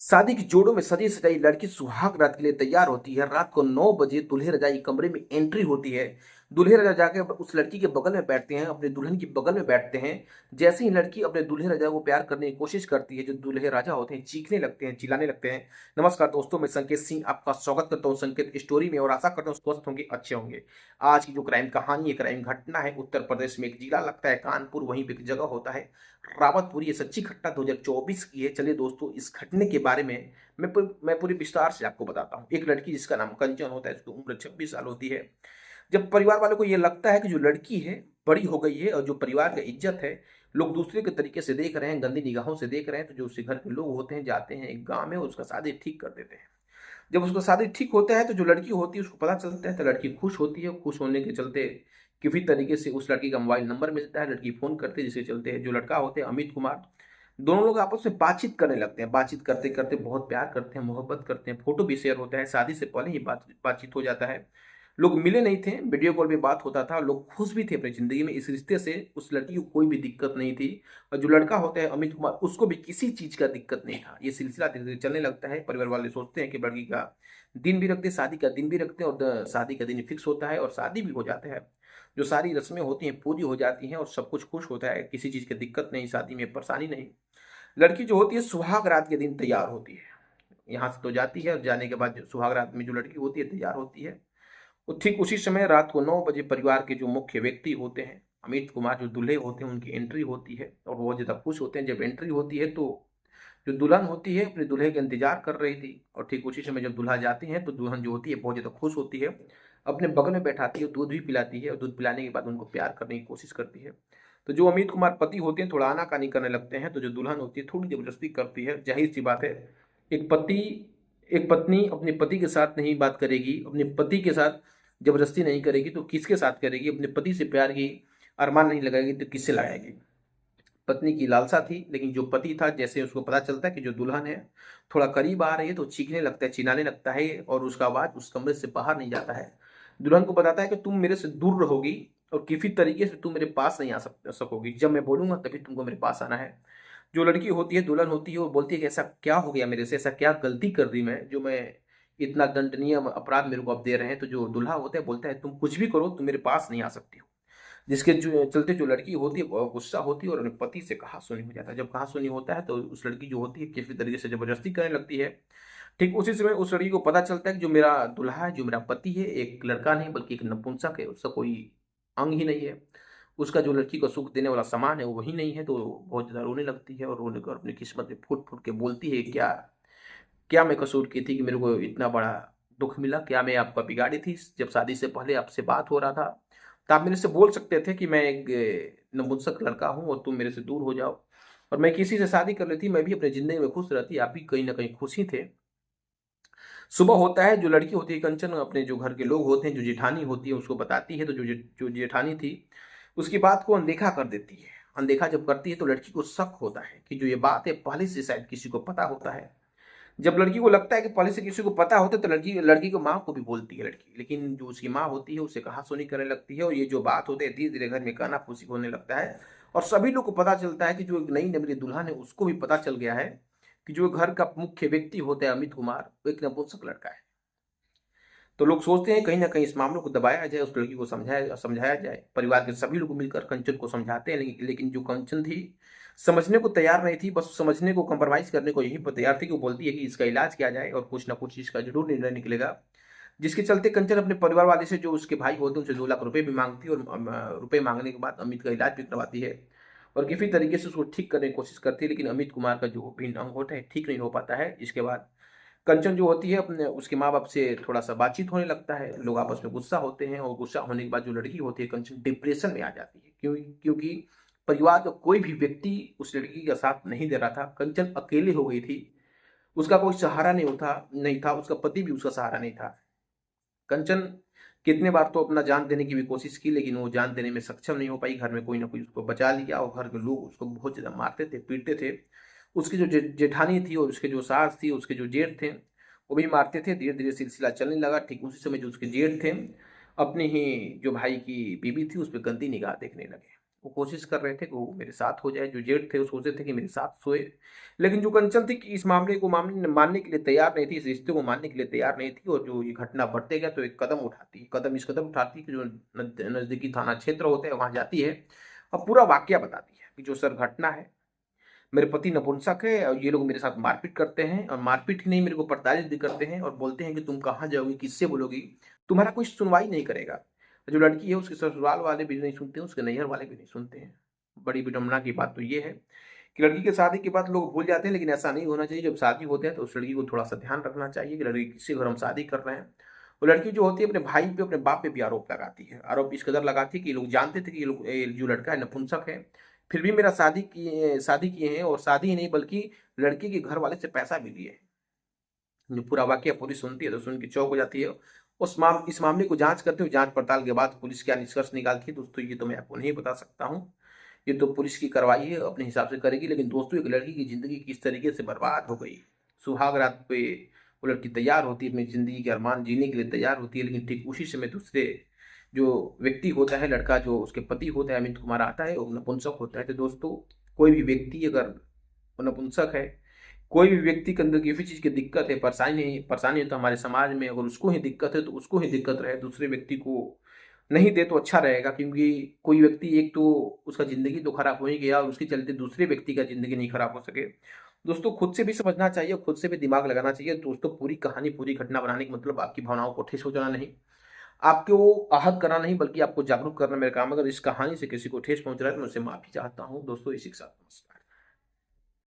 शादी की जोड़ों में सजी सजाई लड़की सुहाग रात के लिए तैयार होती है। रात को 9 बजे दूल्हे रजाई कमरे में एंट्री होती है। दूल्हे राजा जाके उस लड़की के बगल में बैठते हैं, अपने दुल्हन की बगल में बैठते हैं। जैसे ही लड़की अपने दूल्हे राजा को प्यार करने की कोशिश करती है, जो दूल्हे राजा होते हैं चीखने लगते हैं, चिल्लाने लगते हैं। नमस्कार दोस्तों, मैं संकेत सिंह आपका स्वागत करता हूँ संकेत स्टोरी में और आशा करता हूँ स्वस्थ होंगे, अच्छे होंगे। आज की जो क्राइम कहानी है, क्राइम घटना है, उत्तर प्रदेश में एक जिला लगता है कानपुर, वहीं पे एक जगह होता है रावतपुर। ये सच्ची घटना 2024 की है। चलिए दोस्तों, इस घटने के बारे में मैं पूरी विस्तार से आपको बताता हूँ। एक लड़की जिसका नाम कंचन होता है, उसकी उम्र 26 साल होती है। जब परिवार वालों को ये लगता है कि जो लड़की है बड़ी हो गई है और जो परिवार का इज्जत है लोग दूसरे के तरीके से देख रहे हैं, गंदी निगाहों से देख रहे हैं, तो जो उसके घर के लोग होते हैं जाते हैं एक गांव में, उसका शादी ठीक कर देते हैं। जब उसका शादी ठीक होता है तो जो लड़की होती है उसको पता चलता है, तो लड़की खुश होती है। खुश होने के चलते किसी तरीके से उस लड़की का मोबाइल नंबर मिलता है, लड़की फोन करती है, जिसके चलते जो लड़का होते हैं अमित कुमार, दोनों लोग आपस में बातचीत करने लगते हैं। बातचीत करते करते बहुत प्यार करते हैं, मोहब्बत करते हैं, फोटो भी शेयर होता है। शादी से पहले ही बातचीत हो जाता है। लोग मिले नहीं थे, वीडियो कॉल पे बात होता था। लोग खुश भी थे अपनी जिंदगी में, इस रिश्ते से उस लड़की को कोई भी दिक्कत नहीं थी। और जो लड़का होता है अमित कुमार, उसको भी किसी चीज का दिक्कत नहीं था। ये सिलसिला धीरे धीरे चलने लगता है। परिवार वाले सोचते हैं कि लड़की का दिन भी रखते, शादी का दिन भी रखते हैं, और शादी का दिन फिक्स होता है और शादी भी हो जाता है। जो सारी रस्में होती हैं पूरी हो जाती हैं और सब कुछ खुश होता है, किसी चीज की दिक्कत नहीं, शादी में परेशानी नहीं। लड़की जो होती है सुहाग रात के दिन तैयार होती है। यहाँ से तो जाती है और जाने के बाद जो सुहाग रात में जो लड़की होती है तैयार होती है, वो ठीक उसी समय रात को 9 बजे परिवार के जो मुख्य व्यक्ति होते हैं अमित कुमार, जो दूल्हे होते हैं, उनकी एंट्री होती है और वो बहुत ज्यादा खुश होते हैं। जब एंट्री होती है तो जो दुल्हन होती है अपने दूल्हे का इंतजार कर रही थी, और ठीक उसी समय जब दूल्हा जाती है तो दुल्हन जो होती है बहुत ज्यादा खुश होती है, अपने बगल में बैठाती है, दूध भी पिलाती है और दूध पिलाने के बाद उनको प्यार करने की कोशिश करती है। तो जो अमित कुमार पति होते हैं थोड़ा आनाकानी करने लगते हैं, तो जो दुल्हन होती है थोड़ी जबरदस्ती करती है। जाहिर सी बात है, एक पति एक पत्नी अपने पति के साथ नहीं बात करेगी, अपने पति के साथ जबरदस्ती नहीं करेगी तो किसके साथ करेगी? अपने पति से प्यार की अरमान नहीं लगाएगी तो किससे लगाएगी? पत्नी की लालसा थी, लेकिन जो पति था, जैसे उसको पता चलता है कि जो दुल्हन है थोड़ा करीब आ रही है तो चीखने लगता है, चिल्लाने लगता है, और उसका आवाज उस कमरे से बाहर नहीं जाता है। दुल्हन को बताता है कि तुम मेरे से दूर रहोगी और किसी तरीके से तुम मेरे पास नहीं आ सकोगी। जब मैं बोलूंगा तभी तुमको मेरे पास आना है। जो लड़की होती है, दुल्हन होती है, वो बोलती है कि ऐसा क्या हो गया मेरे से, ऐसा क्या गलती कर दी मैं, जो मैं इतना दंडनीय अपराध मेरे को अब दे रहे हैं। तो जो दूल्हा होता है बोलता है तुम कुछ भी करो, तुम मेरे पास नहीं आ सकती हो। जिसके जो चलते जो लड़की होती है वो गुस्सा होती है और अपने पति से कहा सुनी हो जाता है। जब कहा सुनी होता है तो उस लड़की जो होती है किसी तरीके से जबरदस्ती करने लगती है। ठीक उसी समय उस लड़की को पता चलता है कि जो मेरा दूल्हा है, जो मेरा पति है, एक लड़का नहीं बल्कि एक नपुंसक है, उसका कोई अंग ही नहीं है। उसका जो लड़की को सुख देने वाला सामान है वो वही नहीं है। तो बहुत ज्यादा रोने लगती है और रोने कर अपनी किस्मत में फूट फूट के बोलती है, क्या क्या मैं कसूर की थी कि मेरे को इतना बड़ा दुख मिला? क्या मैं आपका बिगाड़ी थी? जब शादी से पहले आपसे बात हो रहा था तो आप मेरे से बोल सकते थे कि मैं एक नपुंसक लड़का हूं और तुम मेरे से दूर हो जाओ और मैं किसी से शादी कर लेती, मैं भी अपनी जिंदगी में खुश रहती, आप भी कहीं ना कहीं खुश ही थे। सुबह होता है, जो लड़की होती है कंचन अपने जो घर के लोग होते हैं, जो जेठानी होती है, उसको बताती है। तो जो जेठानी थी उसकी बात को अनदेखा कर देती है। अनदेखा जब करती है तो लड़की को शक होता है कि जो ये बात है पहले से शायद किसी को पता होता है। जब लड़की को लगता है कि पहले से किसी को पता होता है तो लड़की लड़की को माँ को भी बोलती है लड़की, लेकिन जो उसकी माँ होती है उसे कहासुनी करने लगती है और ये जो बात होती है धीरे धीरे घर में काना फूसी होने लगता है। और सभी लोग को पता चलता है कि जो एक नई नवेली दुल्हन है उसको भी पता चल गया है कि जो घर का मुख्य व्यक्ति होता है अमित कुमार, वो एक नपुंसक लड़का है। तो लोग सोचते हैं कहीं ना कहीं इस मामले को दबाया जाए, उस लड़की को समझाया समझाया जाए। परिवार के सभी लोग मिलकर कंचन को समझाते हैं, लेकिन जो कंचन थी समझने को तैयार नहीं थी। बस समझने को, कंप्रोमाइज करने को यहीं पर तैयार थी कि वो बोलती है कि इसका इलाज किया जाए और कुछ ना कुछ इसका जरूर निर्णय निकलेगा। जिसके चलते कंचन अपने परिवार वाले से, जो उसके भाई होते हैं, उनसे 2 लाख रुपए भी मांगती है और रुपए मांगने के बाद अमित का इलाज भी करवाती है और किसी तरीके से उसको ठीक करने की कोशिश करती है। लेकिन अमित कुमार का जो भिन्न अंग होता है ठीक नहीं हो पाता है। इसके बाद कंचन जो होती है अपने उसके माँ बाप से थोड़ा सा बातचीत होने लगता है, लोग आपस में गुस्सा होते हैं और गुस्सा होने के बाद जो लड़की होती है कंचन डिप्रेशन में आ जाती है। क्योंकि परिवार का कोई भी व्यक्ति उस लड़की का साथ नहीं दे रहा था। कंचन अकेले हो गई थी, उसका कोई सहारा नहीं था, उसका पति भी उसका सहारा नहीं था। कंचन कितने बार तो अपना जान देने की भी कोशिश की, लेकिन वो जान देने में सक्षम नहीं हो पाई। घर में कोई ना कोई उसको बचा लिया और घर के लोग उसको बहुत ज्यादा मारते थे, पीटते थे। उसकी जो जेठानी थी और उसके जो सास थी, उसके जो जेठ थे, वो भी मारते थे। धीरे धीरे सिलसिला चलने लगा। ठीक उसी समय जो उसके जेठ थे अपने ही जो भाई की बीवी थी उस पर गंदी निगाह देखने लगे। वो कोशिश कर रहे थे कि वो मेरे साथ हो जाए, जो जेठ थे वो सोचते थे कि मेरे साथ सोए। लेकिन जो कंचन थी कि इस मामले मानने के लिए तैयार नहीं थी, इस रिश्ते को मानने के लिए तैयार नहीं थी, और जो ये घटना बढ़ते गया तो एक कदम उठाती, कदम इस कदम उठाती कि जो नज़दीकी थाना क्षेत्र होते हैं वहाँ जाती है और पूरा वाकया बताती है कि जो सर घटना है, मेरे पति नपुंसक है और ये लोग मेरे साथ मारपीट करते हैं, और मारपीट ही नहीं, मेरे को प्रताड़ित भी करते हैं और बोलते हैं कि तुम कहाँ जाओगी, किससे बोलोगी, तुम्हारा कोई सुनवाई नहीं करेगा। जो लड़की है उसके ससुराल वाले भी नहीं सुनते हैं, उसके नैहर वाले भी नहीं सुनते हैं। बड़ी विडंबना की बात तो ये है कि लड़की के शादी के बाद लोग भूल जाते हैं, लेकिन ऐसा नहीं होना चाहिए। जब शादी होते हैं तो उस लड़की को थोड़ा सा ध्यान रखना चाहिए कि लड़की किसके घर हम शादी कर रहे हैं। वो लड़की जो होती है अपने भाई पे, अपने बाप पे भी आरोप लगाती है, आरोप इस कदर लगाती है कि ये लोग जानते थे कि ये जो लड़का है नपुंसक है, फिर भी मेरा शादी किए हैं, और शादी ही नहीं बल्कि लड़की के घर वाले से पैसा भी लिए हैं। जो पूरा वाकया पुलिस सुनती है तो सुन के चौंक हो जाती है। इस मामले को जांच करते हुए जांच पड़ताल के बाद पुलिस क्या निष्कर्ष निकालती है दोस्तों, ये तो मैं आपको नहीं बता सकता हूँ। ये तो पुलिस की कार्रवाई है, अपने हिसाब से करेगी। लेकिन दोस्तों, एक लड़की की जिंदगी किस तरीके से बर्बाद हो गई। सुहाग रात पे वो लड़की तैयार होती है, अपनी जिंदगी के अरमान जीने के लिए तैयार होती है, लेकिन ठीक उसी समय दूसरे जो व्यक्ति होता है, लड़का जो उसके पति होता है अमित कुमार आता है, वो नपुंसक होता है। तो दोस्तों, कोई भी व्यक्ति अगर नपुंसक है, कोई भी व्यक्ति के अंदर किसी चीज की दिक्कत है, परेशानी है, तो हमारे समाज में अगर उसको ही दिक्कत है तो उसको ही दिक्कत रहे, दूसरे व्यक्ति को नहीं दे तो अच्छा रहेगा। क्योंकि कोई व्यक्ति, एक तो उसका जिंदगी तो खराब हो ही गया और उसके चलते दूसरे व्यक्ति का जिंदगी नहीं खराब हो सके। दोस्तों, खुद से भी समझना चाहिए, खुद से भी दिमाग लगाना चाहिए। दोस्तों, पूरी कहानी, पूरी घटना बनाने का मतलब आपकी भावनाओं को ठेस पहुंचाना नहीं, आपको आहत करना नहीं, बल्कि आपको जागरूक करना मेरा काम है। अगर इस कहानी से किसी को ठेस पहुंच रहा है तो मैं उससे माफी चाहता हूँ। दोस्तों, इसी के साथ नमस्कार।